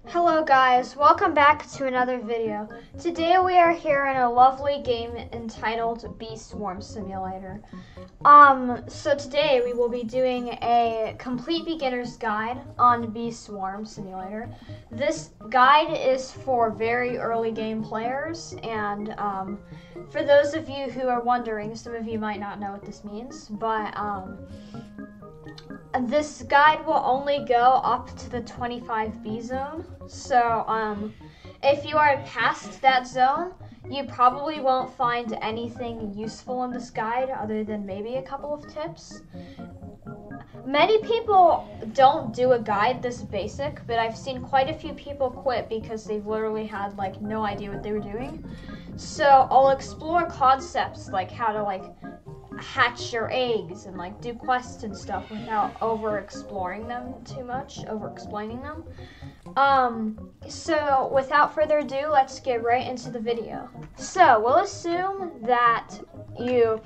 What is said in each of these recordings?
Hello guys, welcome back to another video. Today we are here in a lovely game entitled Bee Swarm Simulator. So today we will be doing a complete beginner's guide on Bee Swarm Simulator. This guide is for very early game players, and for those of you who are wondering, some of you might not know what this means, but this guide will only go up to the 25 bee zone. So if you are past that zone, you probably won't find anything useful in this guide other than maybe a couple of tips. Many people don't do a guide this basic, but I've seen quite a few people quit because they've literally had like no idea what they were doing. So I'll explore concepts like how to hatch your eggs and do quests and stuff without over-exploring them too much, over-explaining them. So without further ado, let's get right into the video. So we'll assume that you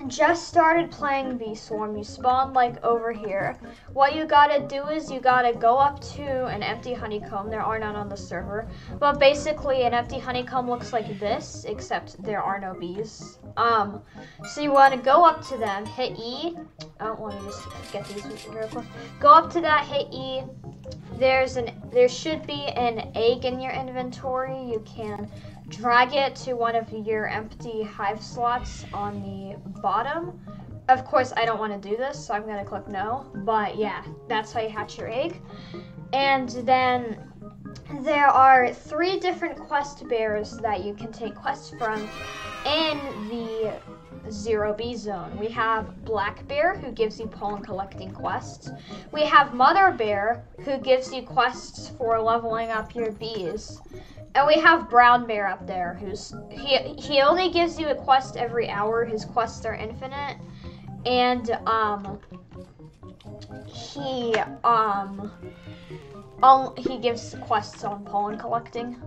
just started playing Bee Swarm. You spawned over here. What you gotta do is you gotta go up to an empty honeycomb. There are none on the server, but basically an empty honeycomb looks like this, except there are no bees. So you want to go up to them, hit E. Let me just get these real quick. Go up to that, hit E. There should be an egg in your inventory. You can drag it to one of your empty hive slots on the bottom. Of course, I don't want to do this, so I'm going to click no. But yeah, that's how you hatch your egg. And then there are 3 different quest bears that you can take quests from in the 0 bee zone. We have Black Bear, who gives you pollen collecting quests. We have Mother Bear, who gives you quests for leveling up your bees. And we have Brown Bear up there, he only gives you a quest every hour. His quests are infinite. And he gives quests on pollen collecting.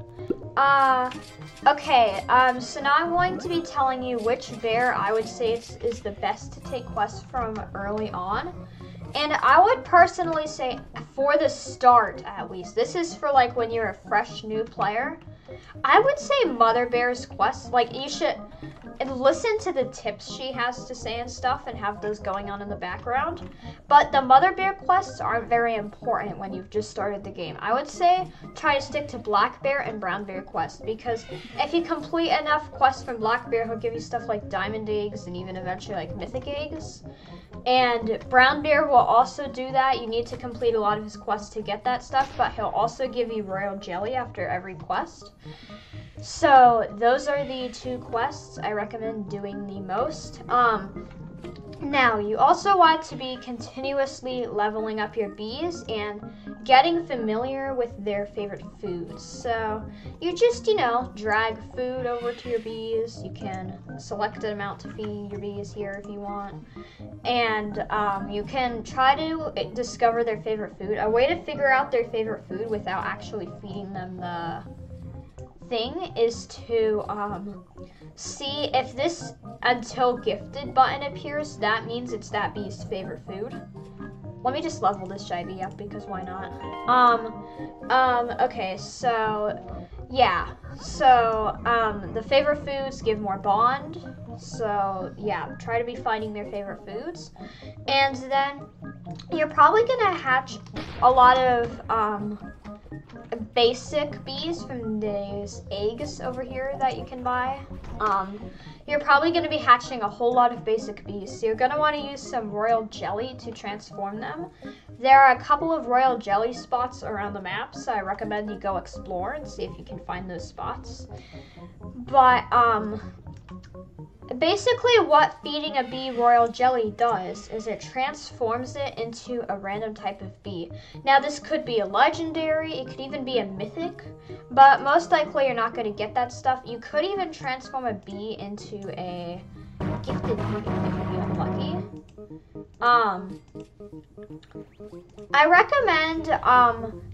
Okay, so now I'm going to be telling you which bear I would say is the best to take quests from early on. And I would personally say, for the start at least, this is for when you're a fresh new player, I would say Mother Bear's quests, you should listen to the tips she has to say and stuff and have those going on in the background. But the Mother Bear quests aren't very important when you've just started the game. I would say try to stick to Black Bear and Brown Bear quests, because if you complete enough quests from Black Bear, he'll give you stuff like diamond eggs and even eventually mythic eggs. And Brown Bear will also do that. You need to complete a lot of his quests to get that stuff, but he'll also give you royal jelly after every quest. So those are the 2 quests I recommend doing the most. Now, you also want to be continuously leveling up your bees and getting familiar with their favorite foods. So you just, drag food over to your bees. You can select an amount to feed your bees here if you want. And you can try to discover their favorite food. A way to figure out their favorite food without actually feeding them the thing is to see if this until gifted button appears. That means it's that bee's favorite food. Let me just level this shy bee up because why not? Okay, so yeah, so the favorite foods give more bond. So yeah, try to be finding their favorite foods. And then you're probably gonna hatch a lot of basic bees from these eggs over here that you can buy. You're probably going to be hatching a whole lot of basic bees, so you're going to want to use some royal jelly to transform them. There are a couple of royal jelly spots around the map, so I recommend you go explore and see if you can find those spots. But basically what feeding a bee royal jelly does is it transforms it into a random type of bee. Now this could be a legendary, it could even be a mythic, but most likely you're not going to get that stuff. You could even transform a bee into a gifted bee if you're unlucky. I recommend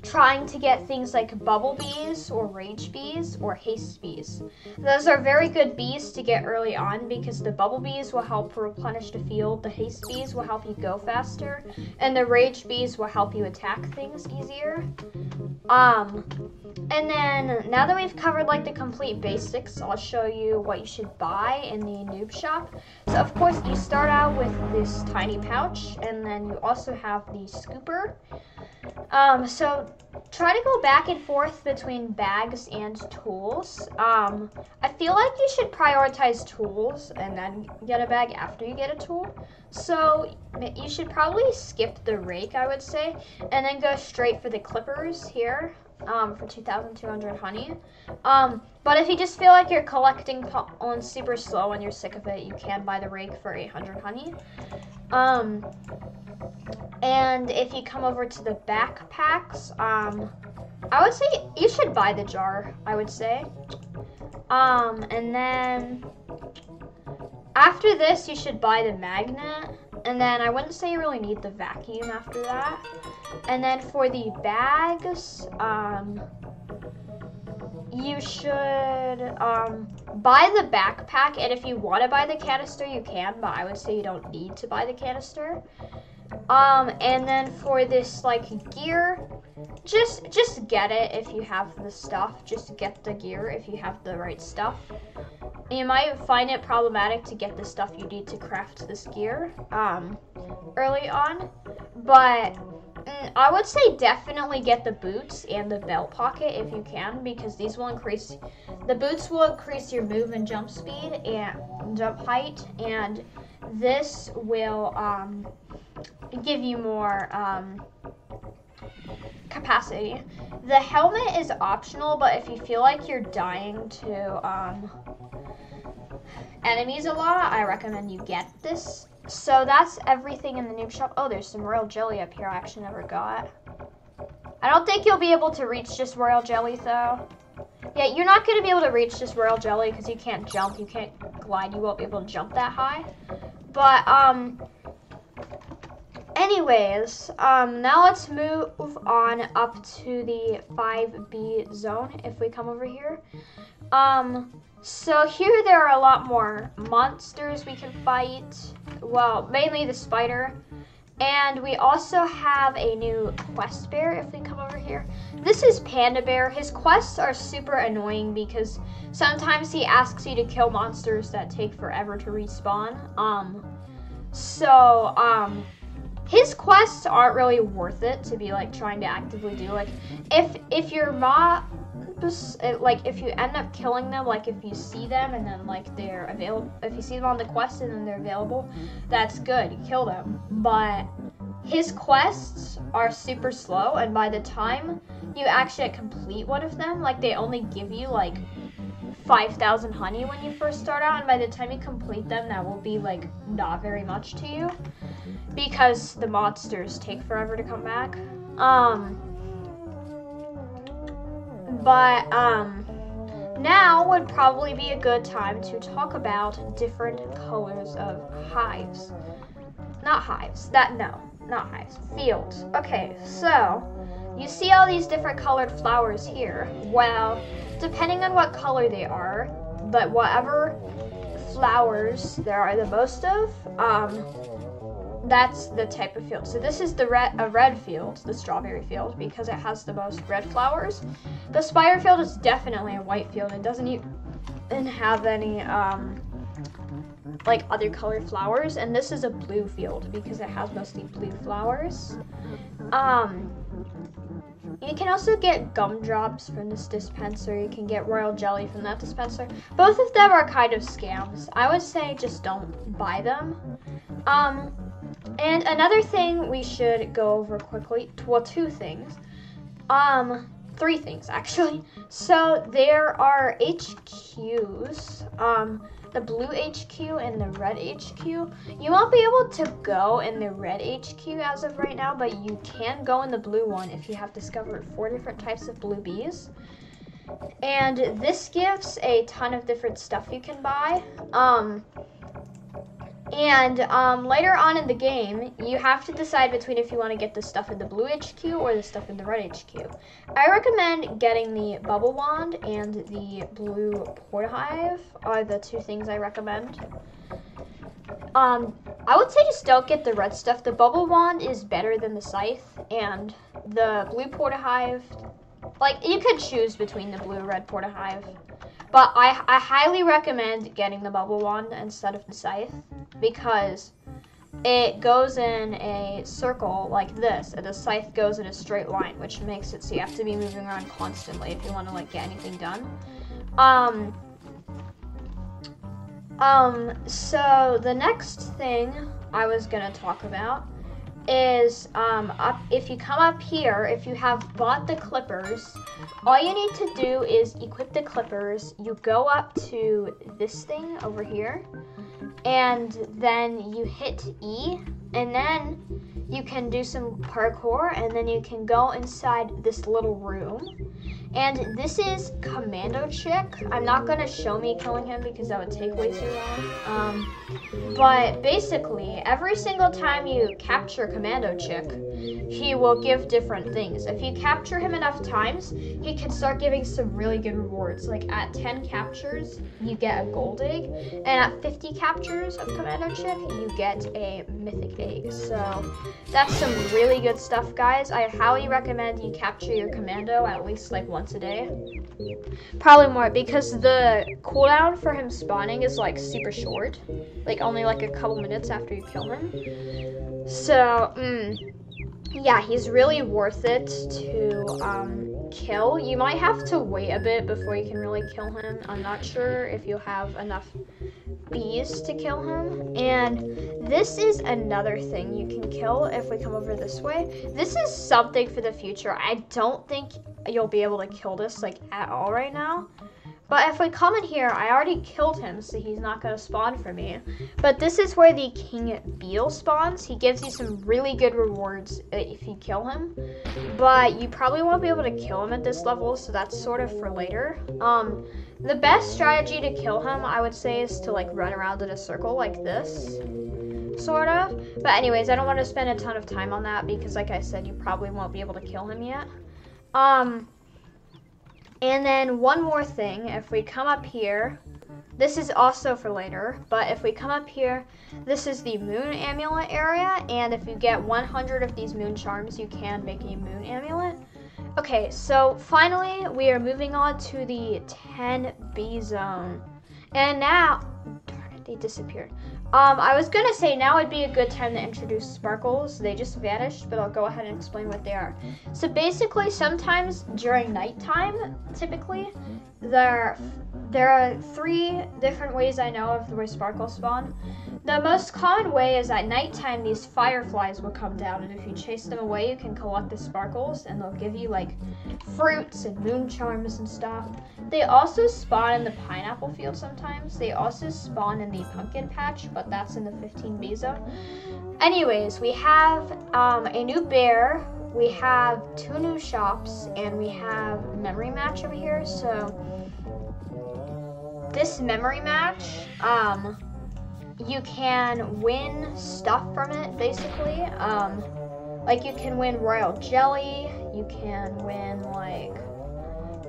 trying to get things like bubble bees or rage bees or haste bees. Those are very good bees to get early on because the bubble bees will help replenish the field, the haste bees will help you go faster, and the rage bees will help you attack things easier. And then now that we've covered like the complete basics, I'll show you what you should buy in the noob shop. So of course you start out with this tiny pouch, and then you also have the scooper. So try to go back and forth between bags and tools. I feel like you should prioritize tools and then get a bag after you get a tool. So you should probably skip the rake, I would say, and then go straight for the clippers here. For 2,200 honey. But if you just feel like you're collecting pollen super slow and you're sick of it, you can buy the rake for 800 honey. And if you come over to the backpacks, I would say you should buy the jar, I would say. And then after this, you should buy the magnet. And then I wouldn't say you really need the vacuum after that. And then for the bags, you should buy the backpack. And if you want to buy the canister, you can, but I would say you don't need to buy the canister. And then for this like gear, just get it if you have the stuff. Just get the gear if you have the right stuff. You might find it problematic to get the stuff you need to craft this gear early on, but I would say definitely get the boots and the belt pocket if you can, because these will increase, the boots will increase your move and jump speed and jump height, and this will give you more capacity. The helmet is optional, but if you feel like you're dying to enemies a lot, I recommend you get this. So that's everything in the noob shop. Oh, there's some royal jelly up here I actually never got. I don't think you'll be able to reach just royal jelly though. Yeah, you're not going to be able to reach just royal jelly because you can't jump, you can't glide, you won't be able to jump that high. But anyways, now let's move on up to the 5B zone if we come over here. So here there are a lot more monsters we can fight. Well, mainly the spider. And we also have a new quest bear if we come over here. This is Panda Bear. His quests are super annoying because sometimes he asks you to kill monsters that take forever to respawn. His quests aren't really worth it to be like trying to actively do. Like if your mobs, like if you end up killing them, like if you see them and then like they're available, if you see them on the quest and then they're available, that's good, you kill them. But his quests are super slow, and by the time you actually complete one of them, like they only give you like 5,000 honey when you first start out, and by the time you complete them, that will be like not very much to you because the monsters take forever to come back. Now would probably be a good time to talk about different colors of hives. Not hives. Not hives. Fields. Okay, so you see all these different colored flowers here. Well, depending on what color they are, but whatever flowers there are the most of, that's the type of field. So this is the red field, the strawberry field, because it has the most red flowers. The spider field is definitely a white field. It doesn't even have any like other colored flowers. And this is a blue field because it has mostly blue flowers. You can also get gumdrops from this dispenser. You can get royal jelly from that dispenser. Both of them are kind of scams. I would say just don't buy them. And another thing we should go over quickly, well, two things. Three things, actually. So there are HQs, the blue HQ and the red HQ. You won't be able to go in the red HQ as of right now, but you can go in the blue one if you have discovered 4 different types of blue bees. And this gives a ton of different stuff you can buy. Later on in the game, you have to decide between if you want to get the stuff in the blue HQ or the stuff in the red HQ. I recommend getting the bubble wand and the blue portahive are the 2 things I recommend. I would say just don't get the red stuff. The bubble wand is better than the scythe, and the blue portahive like, you could choose between the blue-red Portahive. But I highly recommend getting the bubble wand instead of the scythe, because it goes in a circle like this, and the scythe goes in a straight line, which makes it so you have to be moving around constantly if you want to like get anything done. So the next thing I was gonna talk about is if you come up here, if you have bought the clippers, all you need to do is equip the clippers. You go up to this thing over here, and then you hit E, and then you can do some parkour, and then you can go inside this little room. And this is Commando Chick. I'm not gonna show me killing him because that would take way too long. But basically, every single time you capture Commando Chick, he will give different things. If you capture him enough times, he can start giving some really good rewards. Like at 10 captures, you get a gold egg, and at 50 captures of Commando Chick, you get a mythic egg. So that's some really good stuff, guys. I highly recommend you capture your commando at least like once a day. Probably more, because the cooldown for him spawning is like super short, like only like a couple minutes after you kill him. So yeah, he's really worth it to kill. You might have to wait a bit before you can really kill him. I'm not sure if you have enough bees to kill him. And this is another thing you can kill if we come over this way. This is something for the future. I don't think you'll be able to kill this like at all right now. But if we come in here, I already killed him, so he's not going to spawn for me. But this is where the King Beetle spawns. He gives you some really good rewards if you kill him. But you probably won't be able to kill him at this level, so that's sort of for later. The best strategy to kill him, I would say, is to like run around in a circle like this, sort of. But anyways, I don't want to spend a ton of time on that because, like I said, you probably won't be able to kill him yet. And then one more thing, if we come up here, this is also for later, but if we come up here, this is the moon amulet area, and if you get 100 of these moon charms, you can make a moon amulet. Okay, so finally, we are moving on to the 10B zone. And now, darn it, they disappeared. I was gonna say now would be a good time to introduce sparkles. They just vanished, but I'll go ahead and explain what they are. So basically, sometimes during nighttime, typically, there are 3 different ways I know of the way sparkles spawn. The most common way is at nighttime, these fireflies will come down, and if you chase them away, you can collect the sparkles, and they'll give you like fruits and moon charms and stuff. They also spawn in the pineapple field sometimes. They also spawn in the pumpkin patch, but that's in the 15B zone. Anyways, we have a new bear, we have 2 new shops, and we have memory match over here. So this memory match, you can win stuff from it, basically. Like you can win royal jelly, you can win like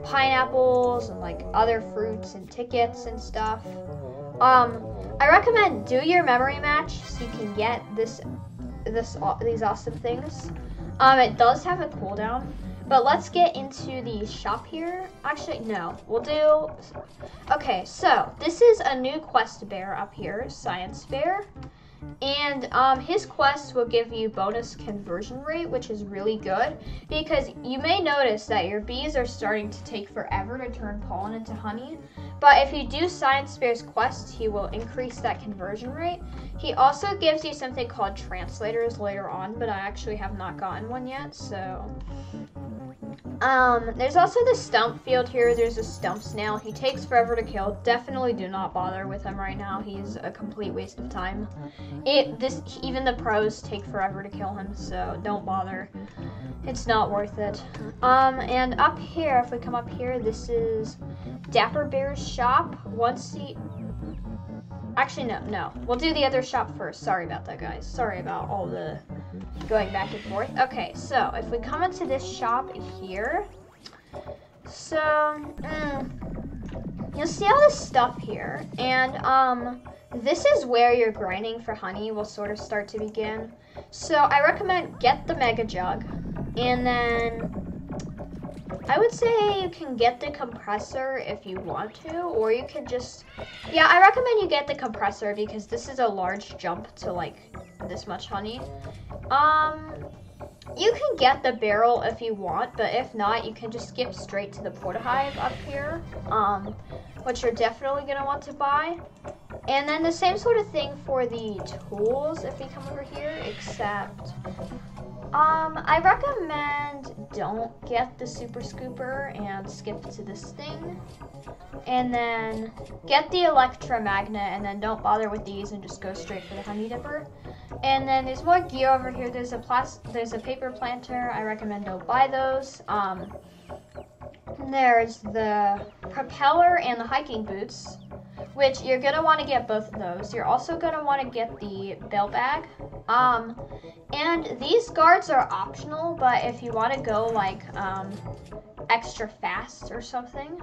pineapples and like other fruits and tickets and stuff. I recommend do your memory match so you can get these awesome things. It does have a cooldown, but let's get into the shop here. Actually, no, we'll do. Okay, so this is a new quest bear up here, Science Bear. And his quest will give you bonus conversion rate, which is really good because you may notice that your bees are starting to take forever to turn pollen into honey. But if you do Science Bear's quest, he will increase that conversion rate. He also gives you something called translators later on, but I actually have not gotten one yet, so. There's also the stump field here. There's a stump snail. He takes forever to kill. Definitely do not bother with him right now. He's a complete waste of time. Even the pros take forever to kill him, so don't bother. It's not worth it. And up here, if we come up here, this is Dapper Bear's shop. Actually, no. We'll do the other shop first. Sorry about that, guys. Sorry about all the going back and forth. Okay, so if we come into this shop here, so you'll see all this stuff here, and this is where your grinding for honey will sort of start to begin. So I recommend get the mega jug, and then I would say you can get the compressor if you want to, or you can just, yeah, I recommend you get the compressor because this is a large jump to like this much honey. You can get the barrel if you want, but if not, you can just skip straight to the portahive up here, which you're definitely gonna want to buy. And then the same sort of thing for the tools if we come over here, except I recommend don't get the super scooper and skip to this thing. And then get the electromagnet and then don't bother with these and just go straight for the honey dipper. And then there's more gear over here. There's a paper planter. I recommend don't buy those. There's the propeller and the hiking boots, which you're gonna want to get both of those. You're also gonna want to get the bell bag. And these guards are optional, but if you want to go like extra fast or something,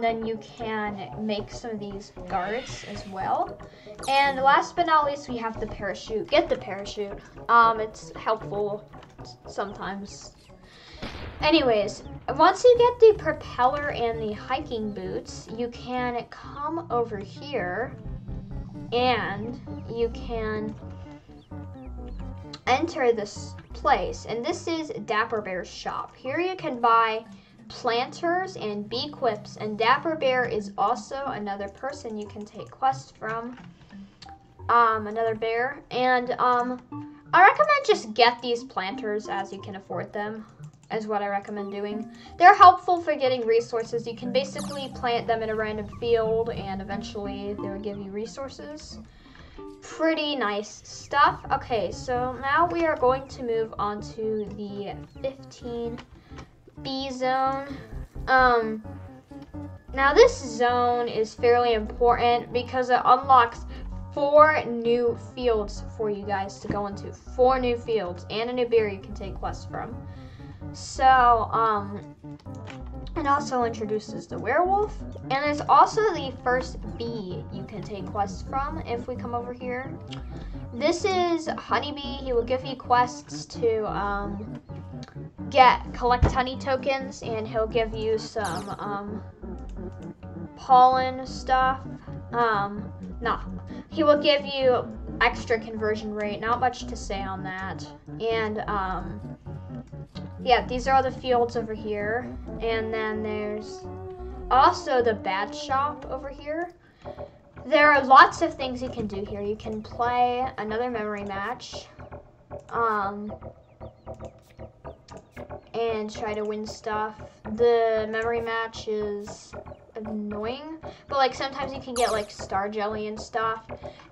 then you can make some of these guards as well. And last but not least, we have the parachute. Get the parachute. It's helpful sometimes. Anyways, once you get the propeller and the hiking boots, you can come over here and you can enter this place. And this is Dapper Bear's shop. Here you can buy planters and bee quips, and Dapper Bear is also another person you can take quests from, another bear. And I recommend just get these planters as you can afford them, is what I recommend doing. They're helpful for getting resources. You can basically plant them in a random field and eventually they will give you resources. Pretty nice stuff. Okay, so now we are going to move on to the 15 bee zone. Now this zone is fairly important because it unlocks 4 new fields for you guys to go into. 4 new fields and a new bear you can take quests from. So, it also introduces the werewolf, and there's also the first bee you can take quests from if we come over here. This is Honeybee. He will give you quests to collect honey tokens, and he'll give you some pollen stuff. He will give you extra conversion rate. Not much to say on that. And yeah, these are all the fields over here. And then there's also the bat shop over here. There are lots of things you can do here. You can play another memory match. And try to win stuff. The memory match is annoying, but like sometimes you can get like star jelly and stuff.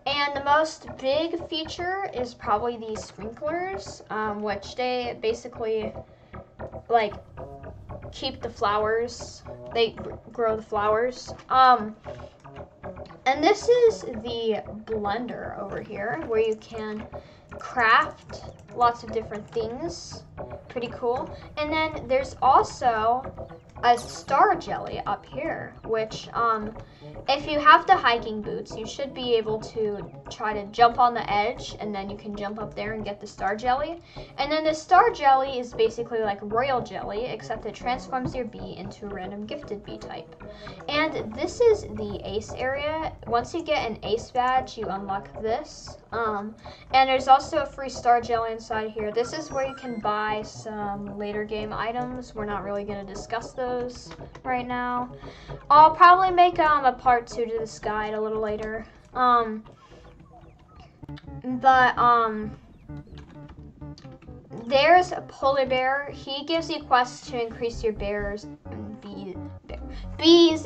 And the most big feature is probably these sprinklers, which they basically like keep the flowers. They grow the flowers. And this is the blender over here where you can craft lots of different things. Pretty cool. And then there's also a star jelly up here, which if you have the hiking boots, you should be able to try to jump on the edge, and then you can jump up there and get the star jelly. And then the star jelly is basically like royal jelly, except it transforms your bee into a random gifted bee type. And this is the ace area. Once you get an ace badge, you unlock this. And there's also a free star jelly inside here. This is where you can buy some later game items. We're not really going to discuss those right now. I'll probably make a part 2 to this guide a little later. There's a polar bear. He gives you quests to increase your bee's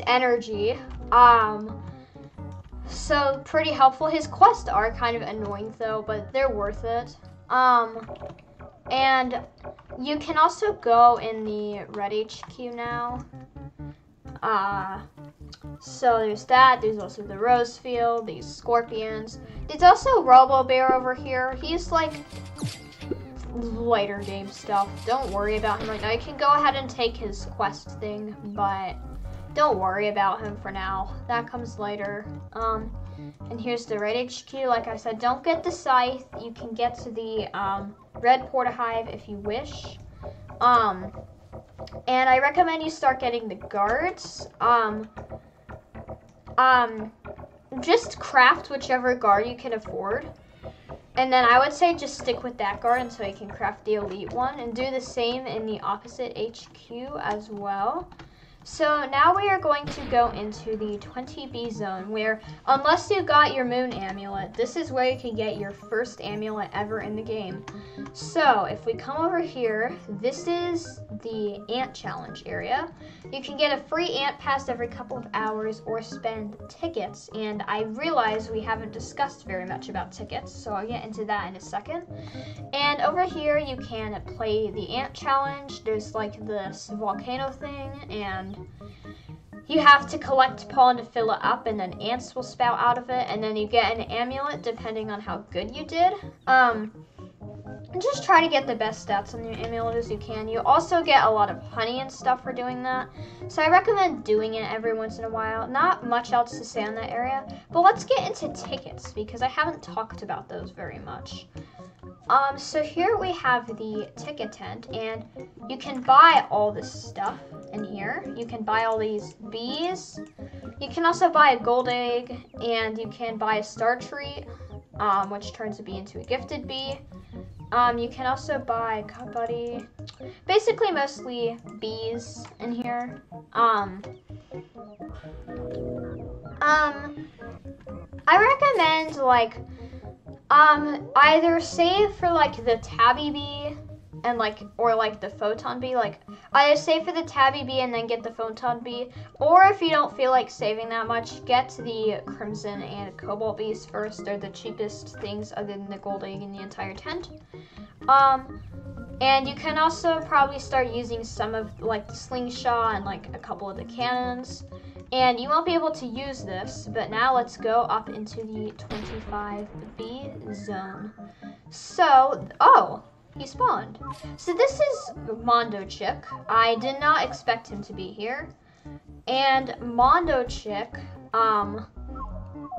energy. So pretty helpful. His quests are kind of annoying though, but they're worth it. And you can also go in the red HQ now. So there's that. There's also the rose field, these scorpions. There's also Robo Bear over here. He's like later game stuff. Don't worry about him right now. You can go ahead and take his quest thing, but don't worry about him for now. That comes later. And here's the red HQ. Like I said, don't get the scythe. You can get to the red portahive if you wish. And I recommend you start getting the guards. Just craft whichever guard you can afford. And then I would say just stick with that guard until you can craft the elite one. And do the same in the opposite HQ as well. So now we are going to go into the 20B zone where, unless you got your moon amulet, this is where you can get your first amulet ever in the game. So if we come over here, this is the ant challenge area. You can get a free ant pass every couple of hours or spend tickets. And I realize we haven't discussed very much about tickets, so I'll get into that in a second. And over here you can play the ant challenge. There's like this volcano thing, and you have to collect pollen to fill it up, and then ants will spout out of it, and then you get an amulet depending on how good you did. Just try to get the best stats on your amulet as you can. You also get a lot of honey and stuff for doing that, so I recommend doing it every once in a while. Not much else to say on that area, but let's get into tickets because I haven't talked about those very much. So here we have the ticket tent, and you can buy all this stuff in here. You can buy all these bees. You can also buy a gold egg, and you can buy a star treat, which turns a bee into a gifted bee. You can also buy God Buddy. Basically, mostly bees in here. I recommend either save for the tabby bee and or the photon bee. Either save for the tabby bee and then get the photon bee, or if you don't feel like saving that much, get the crimson and cobalt bees first. They're the cheapest things other than the gold egg in the entire tent. And you can also probably start using some of the slingshot and a couple of the cannons. And you won't be able to use this, but now let's go up into the 25B zone. So, oh, he spawned. So this is Mondo Chick. I did not expect him to be here. And Mondo Chick,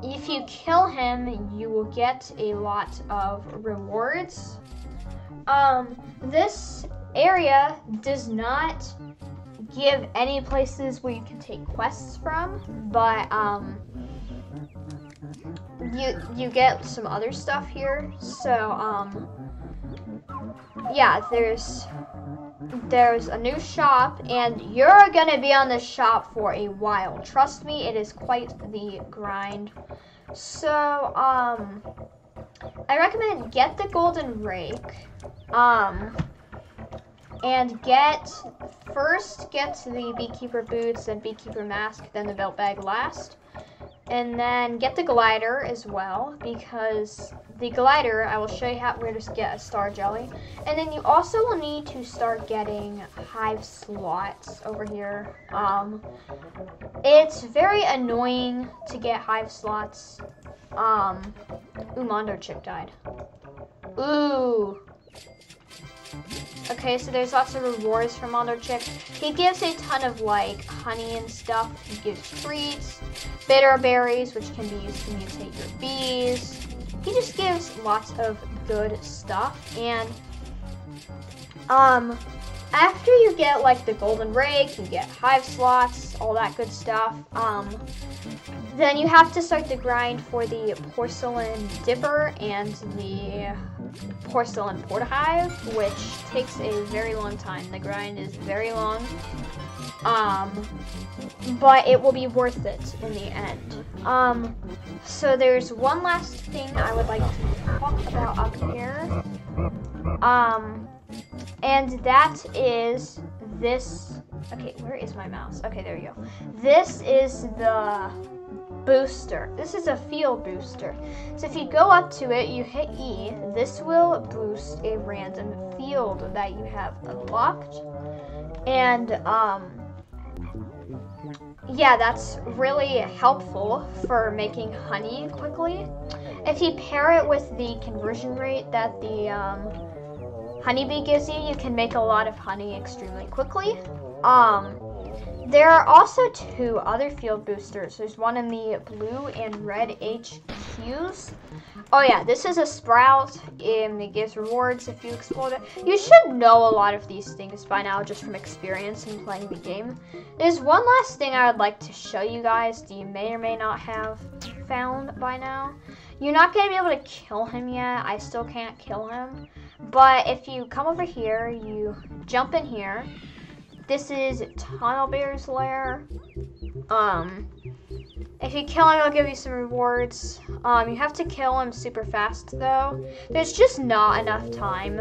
if you kill him, you will get a lot of rewards. This area does not give any places where you can take quests from, but you get some other stuff here. So yeah, there's a new shop, and you're gonna be on this shop for a while. Trust me, it is quite the grind. So I recommend get the golden rake, and first get the beekeeper boots and beekeeper mask, then the belt bag last. And then get the glider as well, because the glider, I will show you where to get a star jelly. And then you also will need to start getting hive slots over here. It's very annoying to get hive slots. Ooh, Mondo Chick died. Ooh. Okay, so there's lots of rewards for Mondo Chick. He gives a ton of honey and stuff. He gives treats, bitter berries, which can be used to mutate your bees. He just gives lots of good stuff. And after you get the golden rake, you get hive slots, all that good stuff. Then you have to start the grind for the porcelain dipper and the porcelain portahive, which takes a very long time. The grind is very long, but it will be worth it in the end. So there's one last thing I would like to talk about up here, and that is this. Okay, where is my mouse? Okay, there you go. This is the booster. This is a field booster. So if you go up to it, you hit E, this will boost a random field that you have unlocked. And yeah, that's really helpful for making honey quickly. If you pair it with the conversion rate that the honeybee gives you, you can make a lot of honey extremely quickly. There are also two other field boosters. There's one in the blue and red HQ. confused, oh yeah, this is a sprout, and it gives rewards if you explode it. You should know a lot of these things by now just from experience in playing the game. There's one last thing I would like to show you guys that you may or may not have found by now. You're not going to be able to kill him yet. I still can't kill him. But if you come over here, you jump in here. This is Tunnel Bear's lair. If you kill him, it'll give you some rewards. You have to kill him super fast, though. There's just not enough time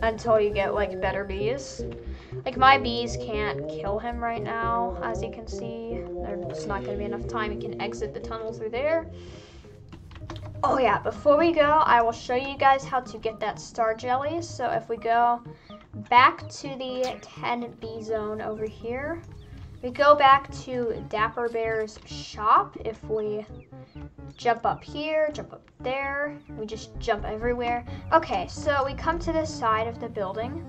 until you get, like, better bees. Like, my bees can't kill him right now, as you can see. There's not going to be enough time. You can exit the tunnel through there. Oh, yeah, before we go, I will show you guys how to get that star jelly. So if we go back to the 10 bee zone over here, we go back to Dapper Bear's shop. If we jump up here, jump up there, we just jump everywhere. Okay, so we come to this side of the building,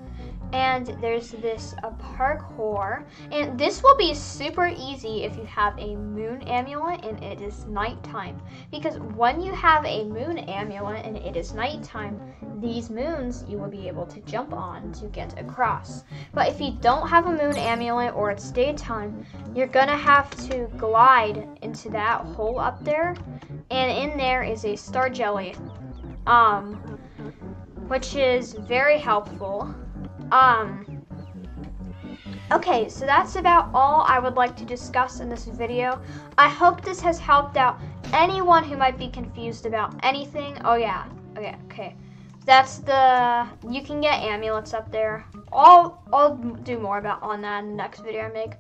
and there's this parkour, and this will be super easy if you have a moon amulet and it is nighttime, because when you have a moon amulet and it is nighttime, these moons you will be able to jump on to get across. But if you don't have a moon amulet or it's daytime, you're gonna have to glide into that hole up there, and in there is a star jelly, which is very helpful. Okay, so that's about all I would like to discuss in this video. I hope this has helped out anyone who might be confused about anything. Oh yeah, okay. That's you can get amulets up there. I'll do more on that in the next video I make.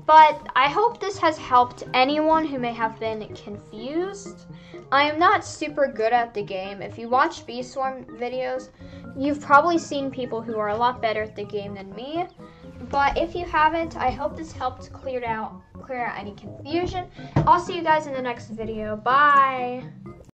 But I hope this has helped anyone who may have been confused. I am not super good at the game. If you watch Bee Swarm videos, you've probably seen people who are a lot better at the game than me. But if you haven't, I hope this helped clear out any confusion. I'll see you guys in the next video. Bye!